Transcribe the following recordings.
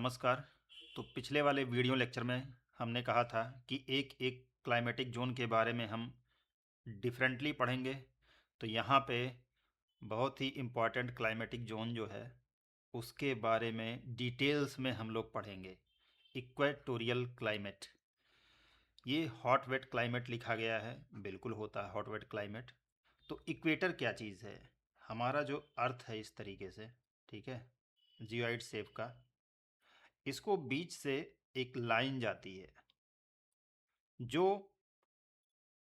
नमस्कार। तो पिछले वाले वीडियो लेक्चर में हमने कहा था कि एक एक क्लाइमेटिक जोन के बारे में हम डिफरेंटली पढ़ेंगे। तो यहाँ पे बहुत ही इम्पॉर्टेंट क्लाइमेटिक जोन जो है उसके बारे में डिटेल्स में हम लोग पढ़ेंगे। इक्वेटोरियल क्लाइमेट, ये हॉट वेट क्लाइमेट लिखा गया है, बिल्कुल होता है हॉट वेट क्लाइमेट। तो इक्वेटर क्या चीज़ है? हमारा जो अर्थ है इस तरीके से, ठीक है, जियोइड शेप का, इसको बीच से एक लाइन जाती है जो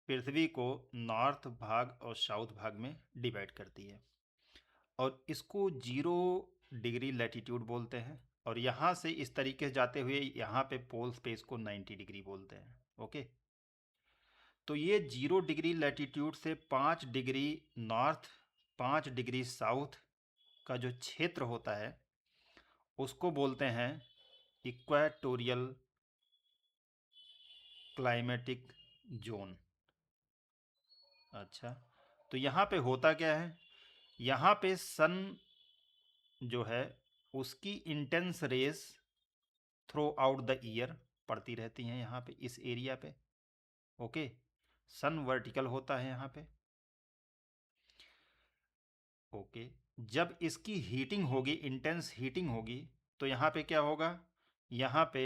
पृथ्वी को नॉर्थ भाग और साउथ भाग में डिवाइड करती है, और इसको 0 डिग्री लैटिट्यूड बोलते हैं। और यहाँ से इस तरीके से जाते हुए यहाँ पे पोल्स पे इसको 90 डिग्री बोलते हैं। ओके, तो ये 0 डिग्री लैटिट्यूड से 5 डिग्री नॉर्थ, 5 डिग्री साउथ का जो क्षेत्र होता है उसको बोलते हैं इक्वेटोरियल क्लाइमेटिक जोन। अच्छा, तो यहाँ पे होता क्या है? यहाँ पे सन जो है उसकी intense rays throughout the year पड़ती रहती हैं यहाँ पे इस एरिया पे। ओके, सन वर्टिकल होता है यहाँ पे। ओके, जब इसकी हीटिंग होगी, इंटेंस हीटिंग होगी, तो यहाँ पे क्या होगा? यहाँ पे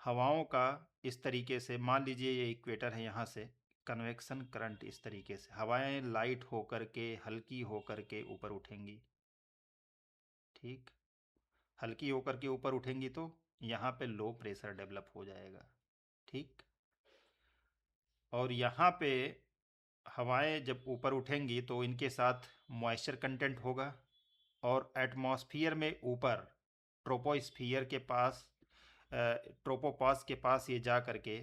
हवाओं का इस तरीके से, मान लीजिए ये इक्वेटर है, यहाँ से कन्वेक्शन करंट इस तरीके से हवाएं लाइट होकर के, हल्की होकर के ऊपर उठेंगी। ठीक, हल्की होकर के ऊपर उठेंगी तो यहाँ पे लो प्रेशर डेवलप हो जाएगा। ठीक, और यहाँ पे हवाएं जब ऊपर उठेंगी तो इनके साथ मॉइस्चर कंटेंट होगा, और एटमॉस्फियर में ऊपर ट्रोपोस्फियर के पास, ट्रोपोपास के पास ये जा करके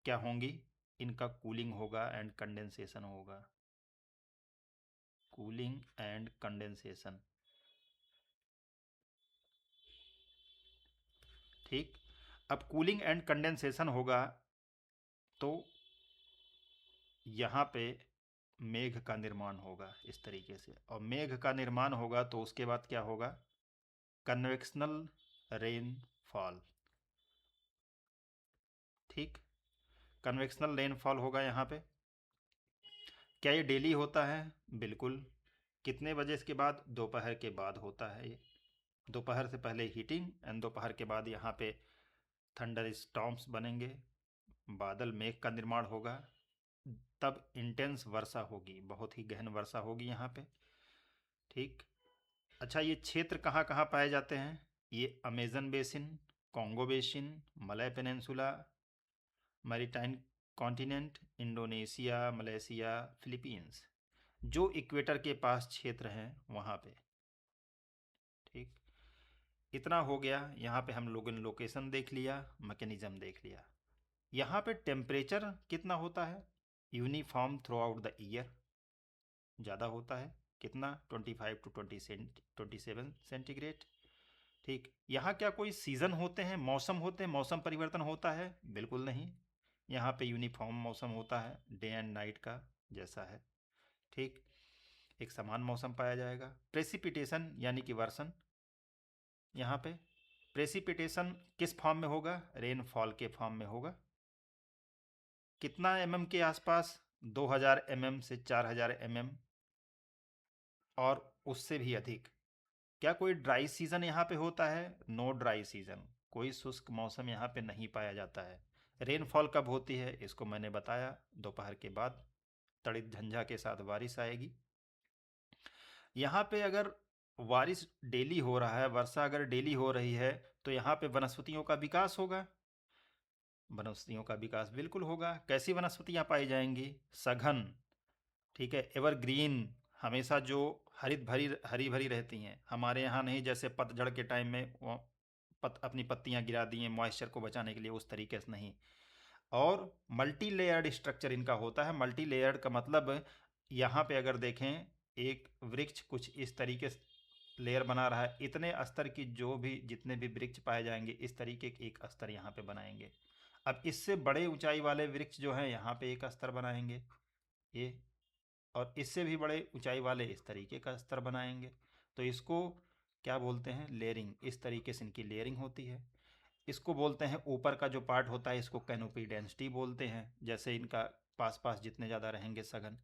क्या होंगी? इनका कूलिंग होगा एंड कंडेंसेशन होगा। Cooling and condensation. ठीक, अब कूलिंग एंड कंडेंसेशन होगा तो यहाँ पे मेघ का निर्माण होगा इस तरीके से, और मेघ का निर्माण होगा तो उसके बाद क्या होगा? Convectional rainfall. ठीक, कन्वेक्शनल रेनफॉल होगा यहाँ पे। क्या ये डेली होता है? बिल्कुल। कितने बजे के बाद? दोपहर के बाद होता है ये। दोपहर से पहले हीटिंग एंड दोपहर के बाद यहाँ पे थंडर स्टॉर्म्स बनेंगे, बादल मेघ का निर्माण होगा, तब इंटेंस वर्षा होगी, बहुत ही गहन वर्षा होगी यहाँ पे। ठीक, अच्छा, ये क्षेत्र कहाँ कहाँ पाए जाते हैं? ये Amazon basin, Congo basin, Malay peninsula, maritime continent, Indonesia, Malaysia, Philippines, जो इक्वेटर के पास क्षेत्र हैं वहाँ पे। ठीक, इतना हो गया। यहाँ पे हम लोगों ने लोकेशन देख लिया, मैकेनिज्म देख लिया। यहाँ पे टेम्परेचर कितना होता है? Uniform through out the year, ज़्यादा होता है। कितना? 25 to 27 सेंटीग्रेड। ठीक, यहाँ क्या कोई सीज़न होते हैं, मौसम होते हैं, मौसम परिवर्तन होता है? बिल्कुल नहीं। यहाँ पे यूनिफॉर्म मौसम होता है, डे एंड नाइट का जैसा है। ठीक, एक समान मौसम पाया जाएगा। प्रेसिपिटेशन यानी कि वर्षण, यहाँ पे प्रेसिपिटेशन किस फॉर्म में होगा? रेनफॉल के फॉर्म में होगा। कितना के आसपास? 2000 से 4000 और उससे भी अधिक। क्या कोई ड्राई सीजन यहाँ पे होता है? नो ड्राई सीजन, कोई शुष्क मौसम यहाँ पे नहीं पाया जाता है। रेनफॉल कब होती है? इसको मैंने बताया, दोपहर के बाद तड़ित झंझा के साथ बारिश आएगी। यहाँ पे अगर बारिश डेली हो रहा है, वर्षा अगर डेली हो रही है, तो यहाँ पे वनस्पतियों का विकास होगा। वनस्पतियों का विकास बिल्कुल होगा। कैसी वनस्पतियाँ पाई जाएंगी? सघन, ठीक है, एवरग्रीन, हमेशा जो हरित भरी हरी भरी रहती हैं। हमारे यहाँ नहीं जैसे पतझड़ के टाइम में वो अपनी पत्तियाँ गिरा दी हैं मॉइस्चर को बचाने के लिए, उस तरीके से नहीं। और मल्टी लेयर्ड स्ट्रक्चर इनका होता है। मल्टी लेयर्ड का मतलब, यहाँ पे अगर देखें, एक वृक्ष कुछ इस तरीके से लेयर बना रहा है, इतने स्तर की जो भी जितने भी वृक्ष पाए जाएंगे इस तरीके के एक स्तर यहाँ पे बनाएंगे। अब इससे बड़े ऊंचाई वाले वृक्ष जो हैं यहाँ पे एक स्तर बनाएंगे ये, और इससे भी बड़े ऊंचाई वाले इस तरीके का स्तर बनाएंगे। तो इसको क्या बोलते हैं, लेयरिंग। इस तरीके से इनकी लेयरिंग होती है। इसको बोलते हैं, ऊपर का जो पार्ट होता है इसको कैनोपी डेंसिटी बोलते हैं। जैसे इनका पास पास जितने ज़्यादा रहेंगे सघन,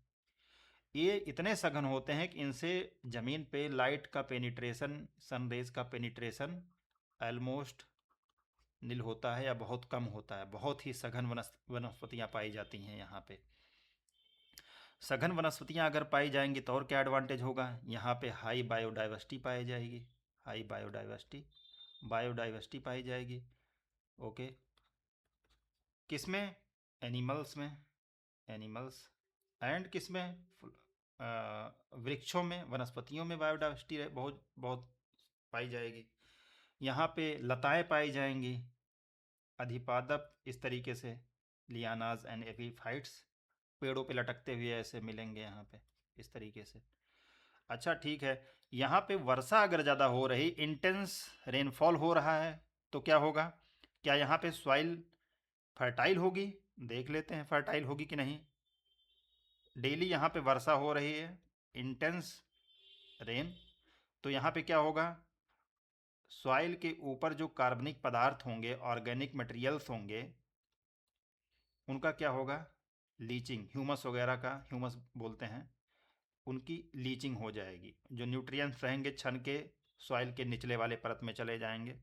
ये इतने सघन होते हैं कि इनसे ज़मीन पे लाइट का पेनिट्रेशन, सनरेज का पेनिट्रेशन ऑलमोस्ट नील होता है या बहुत कम होता है। बहुत ही सघन वनस्पतियाँ पाई जाती हैं यहाँ पे। सघन वनस्पतियाँ अगर पाई जाएंगी तो और क्या एडवांटेज होगा, यहाँ पे हाई बायोडाइवर्सिटी पाई जाएगी। हाई बायोडाइवर्सिटी, बायोडाइवर्सिटी पाई जाएगी। ओके, किसमें, एनिमल्स में, एनिमल्स एंड किसमें, वृक्षों में, वनस्पतियों में बायोडाइवर्सिटी बहुत बहुत पाई जाएगी। यहाँ पे लताएं पाई जाएंगी, अधिपादप इस तरीके से, लियानाज एंड एपीफाइट्स पेड़ों पे लटकते हुए ऐसे मिलेंगे यहाँ पे इस तरीके से। अच्छा ठीक है, यहाँ पे वर्षा अगर ज़्यादा हो रही, इंटेंस रेनफॉल हो रहा है, तो क्या होगा, क्या यहाँ पे सॉइल फर्टाइल होगी, देख लेते हैं फर्टाइल होगी कि नहीं। डेली यहाँ पे वर्षा हो रही है, इंटेंस रेन, तो यहाँ पे क्या होगा, सॉइल के ऊपर जो कार्बनिक पदार्थ होंगे, ऑर्गेनिक मटेरियल्स होंगे, उनका क्या होगा, लीचिंग, ह्यूमस वगैरह का, ह्यूमस बोलते हैं, उनकी लीचिंग हो जाएगी। जो न्यूट्रिएंट्स रहेंगे छन के सॉइल के निचले वाले परत में चले जाएंगे।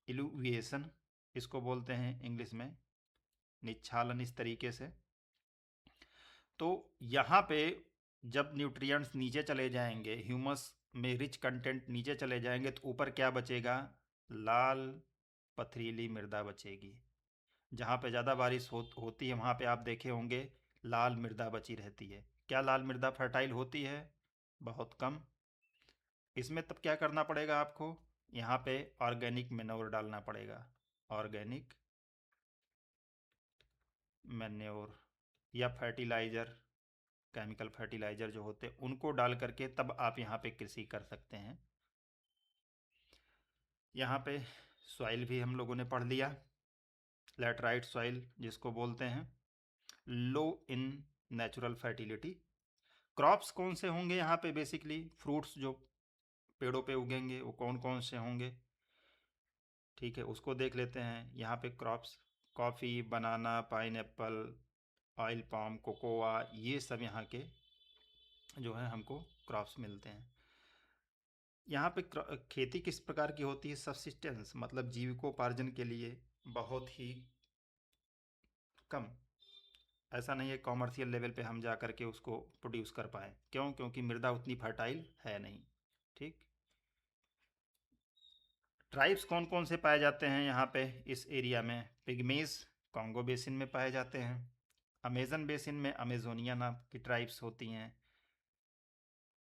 इल्यूविएशन इसको बोलते हैं इंग्लिश में, निच्छालन इस तरीके से। तो यहाँ पे जब न्यूट्रिएंट्स नीचे चले जाएंगे, ह्यूमस में रिच कंटेंट नीचे चले जाएंगे, तो ऊपर क्या बचेगा, लाल पथरीली मृदा बचेगी। जहाँ पे ज़्यादा बारिश होती है वहाँ पे आप देखे होंगे लाल मृदा बची रहती है। क्या लाल मृदा फर्टाइल होती है, बहुत कम। इसमें तब क्या करना पड़ेगा आपको, यहाँ पे ऑर्गेनिक मैन्योर डालना पड़ेगा, ऑर्गेनिक मैन्योर या फर्टिलाइज़र, केमिकल फर्टिलाइज़र जो होते हैं उनको डाल करके तब आप यहाँ पे कृषि कर सकते हैं। यहाँ पे सॉइल भी हम लोगों ने पढ़ लिया, लैटराइट सॉइल जिसको बोलते हैं, लो इन नेचुरल फर्टिलिटी। क्रॉप्स कौन से होंगे यहाँ पे, बेसिकली फ्रूट्स जो पेड़ों पे उगेंगे वो कौन कौन से होंगे, ठीक है, उसको देख लेते हैं। यहाँ पे क्रॉप्स, कॉफ़ी, बनाना, पाइनएप्पल, ऑयल पाम, कोकोआ, ये सब यहाँ के जो है हमको क्रॉप्स मिलते हैं। यहाँ पे खेती किस प्रकार की होती है, सब्सिस्टेंस, मतलब जीविकोपार्जन के लिए बहुत ही कम। ऐसा नहीं है कॉमर्शियल लेवल पे हम जा कर के उसको प्रोड्यूस कर पाए, क्यों, क्योंकि मृदा उतनी फर्टाइल है नहीं। ठीक, ट्राइब्स कौन कौन से पाए जाते हैं यहाँ पे इस एरिया में, पिग्मीज कॉन्गो बेसिन में पाए जाते हैं, अमेजन बेसिन में अमेजोनिया नाम की ट्राइब्स होती हैं,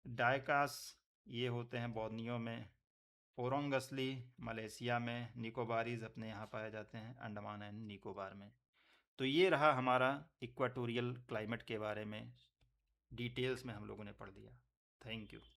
डायकास ये होते हैं बोर्नियो में, ओरोंगसली मलेशिया में, निकोबारीज अपने यहाँ पाए जाते हैं अंडमान एंड निकोबार में। तो ये रहा हमारा इक्वाटोरियल क्लाइमेट के बारे में, डिटेल्स में हम लोगों ने पढ़ लिया। Thank you.